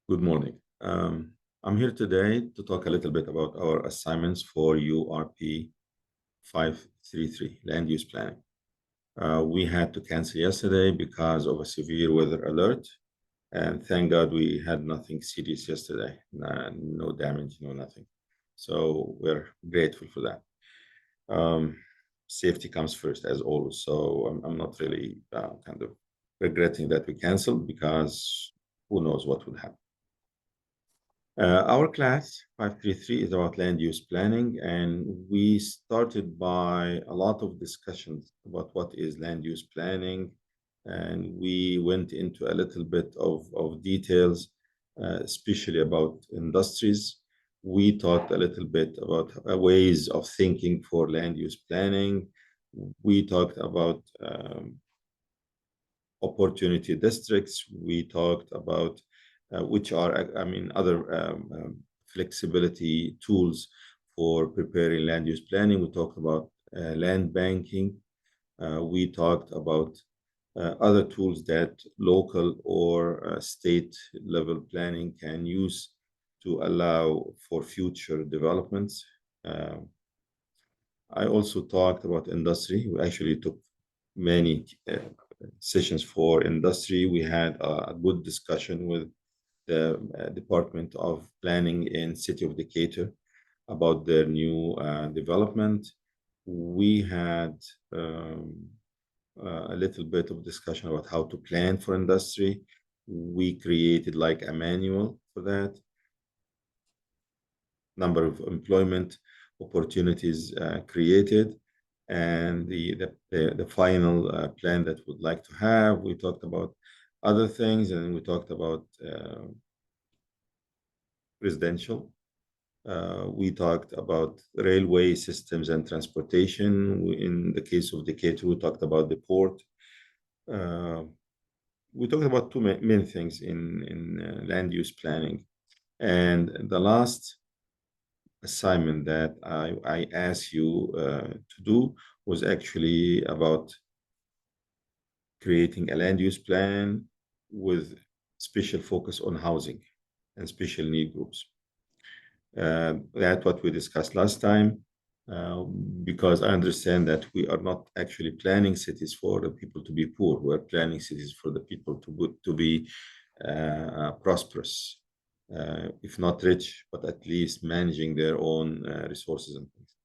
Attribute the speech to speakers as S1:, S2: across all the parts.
S1: Good morning. I'm here today to talk a little bit about our assignments for URP533, land use planning. We had to cancel yesterday because of a severe weather alert, and thank God we had nothing serious yesterday. No damage, no nothing. So we're grateful for that. Safety comes first, as always. So I'm not really kind of regretting that we canceled because who knows what would happen. Our class 533 is about land use planning, and we started by a lot of discussions about what is land use planning, and we went into a little bit of details, especially about industries. We talked a little bit about ways of thinking for land use planning. We talked about opportunity districts. We talked about which are, other flexibility tools for preparing land use planning. We talked about land banking. We talked about other tools that local or state level planning can use to allow for future developments. I also talked about industry. We actually took many sessions for industry. We had a good discussion with the Department of Planning in City of Decatur about their new development. We had a little bit of discussion about how to plan for industry. We created like a manual for that. Number of employment opportunities created, and the final plan that we'd like to have. We talked about other things, and we talked about residential. We talked about railway systems and transportation. In the case of Decatur, we talked about the port. We talked about two main things in land use planning. And the last assignment that I asked you to do was actually about creating a land use plan with special focus on housing and special need groups. That's what we discussed last time, because I understand that we are not actually planning cities for the people to be poor. We're planning cities for the people to be prosperous, if not rich, but at least managing their own resources and things.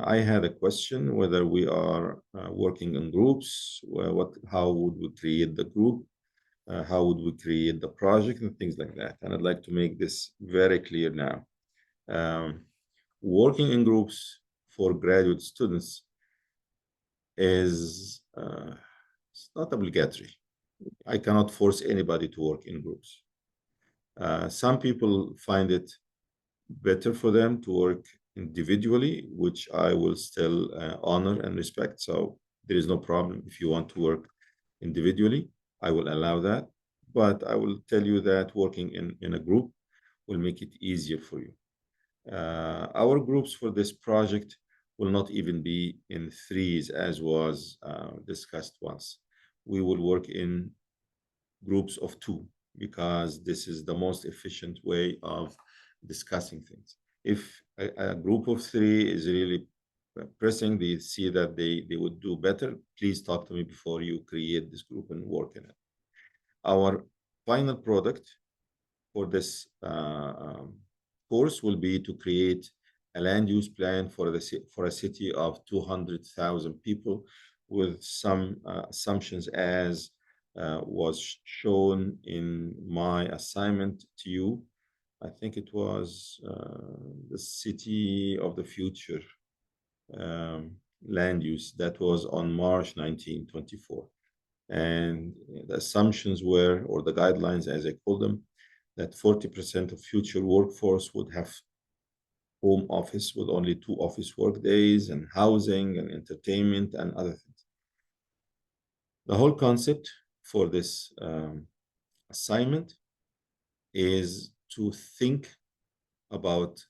S1: I had a question whether we are working in groups, how would we create the group, how would we create the project, and things like that. And I'd like to make this very clear now. Working in groups for graduate students is it's not obligatory. I cannot force anybody to work in groups. Some people find it better for them to work individually, which I will still honor and respect. So there is no problem if you want to work individually. I will allow that. But I will tell you that working in a group will make it easier for you. Our groups for this project will not even be in threes as was discussed once. We will work in groups of two because this is the most efficient way of discussing things. If a group of three is really pressing, they see that they would do better, please talk to me before you create this group and work in it. Our final product for this course will be to create a land use plan for a city of 200,000 people with some assumptions as was shown in my assignment to you. I think it was the city of the future land use that was on March 1924. And the assumptions were, or the guidelines as I call them, that 40% of future workforce would have home office with only 2 office work days, and housing and entertainment and other things. The whole concept for this assignment is to think about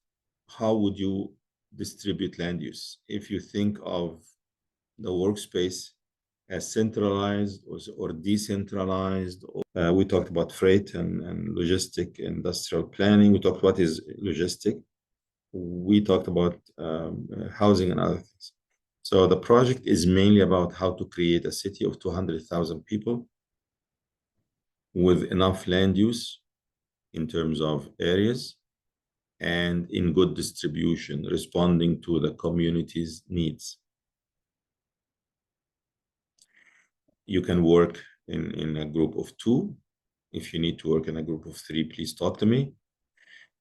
S1: how would you distribute land use. If you think of the workspace as centralized or decentralized. We talked about freight and logistic industrial planning. We talked what is logistic. We talked about housing and other things. So the project is mainly about how to create a city of 200,000 people with enough land use in terms of areas and in good distribution, responding to the community's needs. You can work in a group of 2. If you need to work in a group of 3, please talk to me.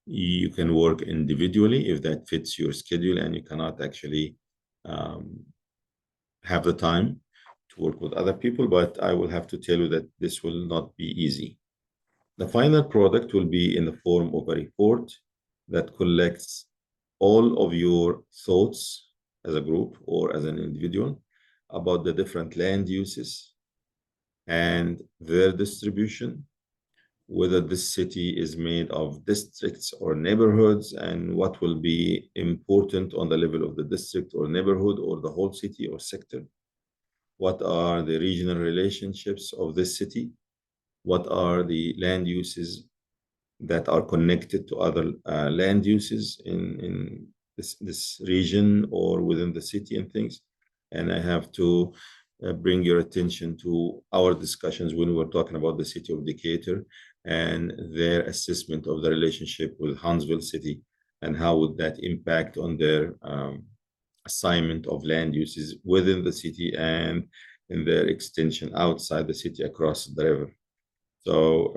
S1: You can work individually if that fits your schedule and you cannot actually have the time to work with other people, but I will have to tell you that this will not be easy. The final product will be in the form of a report that collects all of your thoughts as a group or as an individual about the different land uses and their distribution, whether this city is made of districts or neighborhoods, and what will be important on the level of the district or neighborhood or the whole city or sector. What are the regional relationships of this city? What are the land uses that are connected to other land uses in this region or within the city and things? And I have to bring your attention to our discussions when we were talking about the city of Decatur and their assessment of the relationship with Huntsville City and how would that impact on their assignment of land uses within the city and in their extension outside the city across the river. So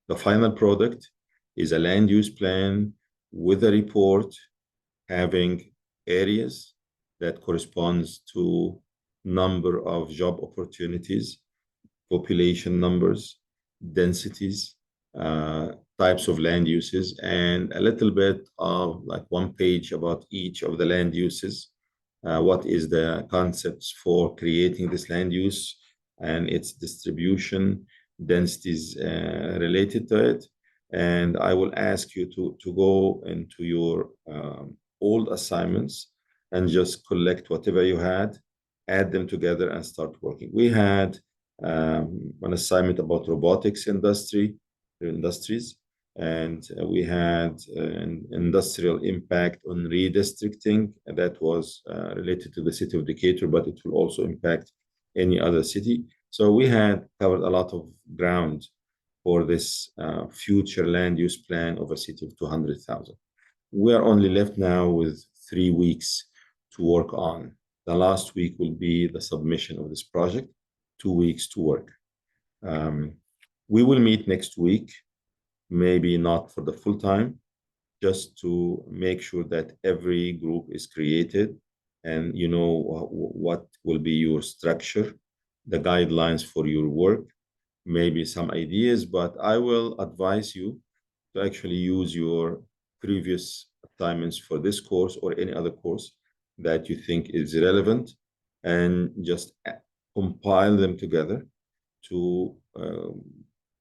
S1: the final product is a land use plan with a report having areas that corresponds to number of job opportunities, population numbers, densities, types of land uses, and a little bit of like 1 page about each of the land uses. What is the concepts for creating this land use and its distribution, densities related to it. And I will ask you to go into your old assignments and just collect whatever you had, add them together and start working. We had an assignment about robotics industries, and we had an industrial impact on redistricting that was related to the city of Decatur, but it will also impact any other city. So we had covered a lot of ground for this future land use plan of a city of 200,000. We are only left now with 3 weeks to work on. The last week will be the submission of this project, 2 weeks to work. We will meet next week, maybe not for the full time, just to make sure that every group is created and you know what will be your structure, the guidelines for your work, maybe some ideas, but I will advise you to actually use your previous assignments for this course or any other course that you think is relevant and just compile them together to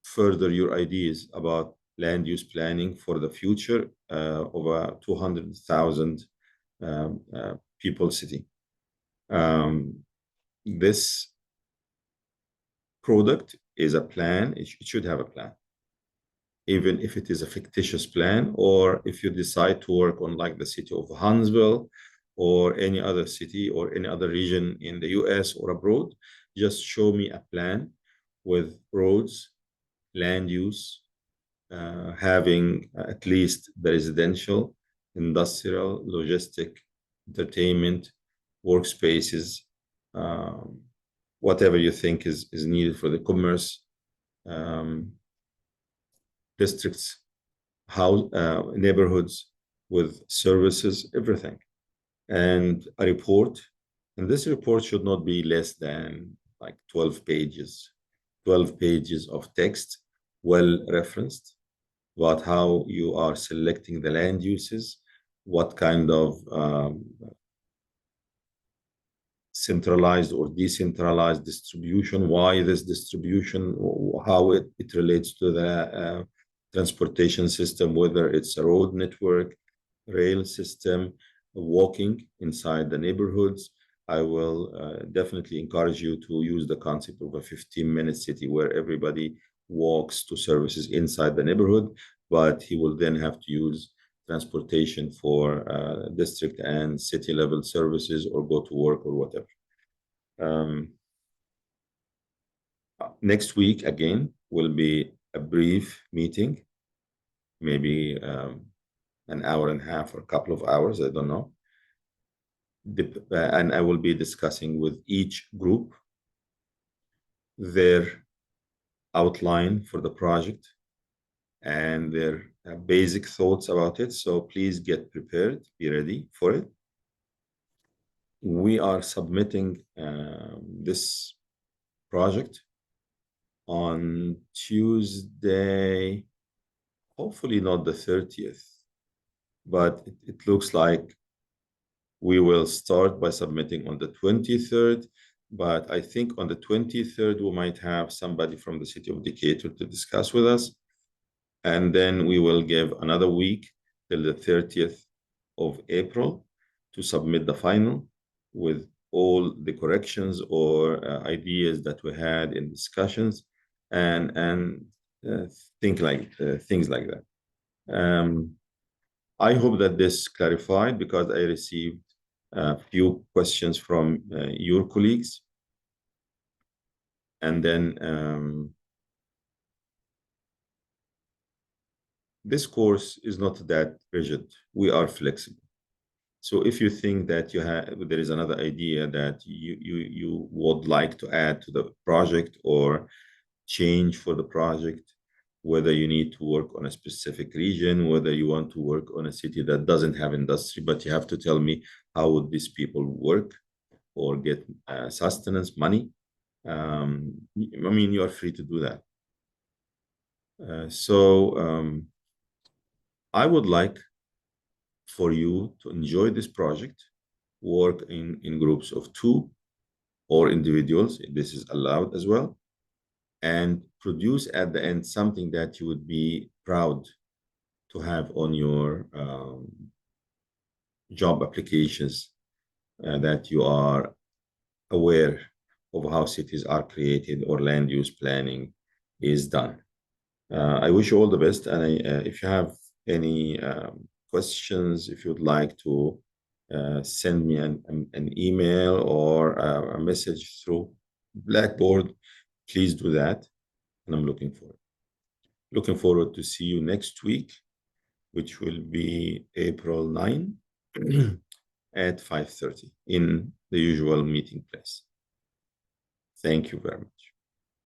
S1: further your ideas about land use planning for the future of a 200,000 people city. This product is a plan. It should have a plan, even if it is a fictitious plan, or if you decide to work on like the city of Huntsville or any other city or any other region in the US or abroad, just show me a plan with roads, land use, having at least the residential, industrial, logistic, entertainment, workspaces, whatever you think is needed for the commerce, districts, house, neighborhoods with services, everything. And a report. And this report should not be less than like 12 pages, 12 pages of text, well referenced, about how you are selecting the land uses, what kind of centralized or decentralized distribution, why this distribution, how it relates to the transportation system, whether it's a road network, rail system, walking inside the neighborhoods, I will definitely encourage you to use the concept of a 15-minute city where everybody walks to services inside the neighborhood, but he will then have to use transportation for district and city level services or go to work or whatever. Next week, again, will be a brief meeting, maybe an hour and a half or a couple of hours, I don't know. And I will be discussing with each group their outline for the project and their basic thoughts about it. So please get prepared, be ready for it. We are submitting this project on Tuesday, hopefully not the 30th, but it looks like we will start by submitting on the 23rd. But I think on the 23rd, we might have somebody from the city of Decatur to discuss with us. And then we will give another week till the 30th of April to submit the final with all the corrections or ideas that we had in discussions and things like that. I hope that this clarified because I received a few questions from your colleagues. And then this course is not that rigid. We are flexible. So if you think that there is another idea that you would like to add to the project or change for the project, whether you need to work on a specific region, whether you want to work on a city that doesn't have industry, but you have to tell me how would these people work or get sustenance, money. I mean, you are free to do that. I would like for you to enjoy this project, work in groups of 2 or individuals, if this is allowed as well, and produce at the end something that you would be proud to have on your job applications, that you are aware of how cities are created or land use planning is done. I wish you all the best. And if you have any questions, if you'd like to send me an email or a message through Blackboard, please do that. And I'm looking forward to see you next week, which will be April 9 at 5:30 in the usual meeting place. Thank you very much.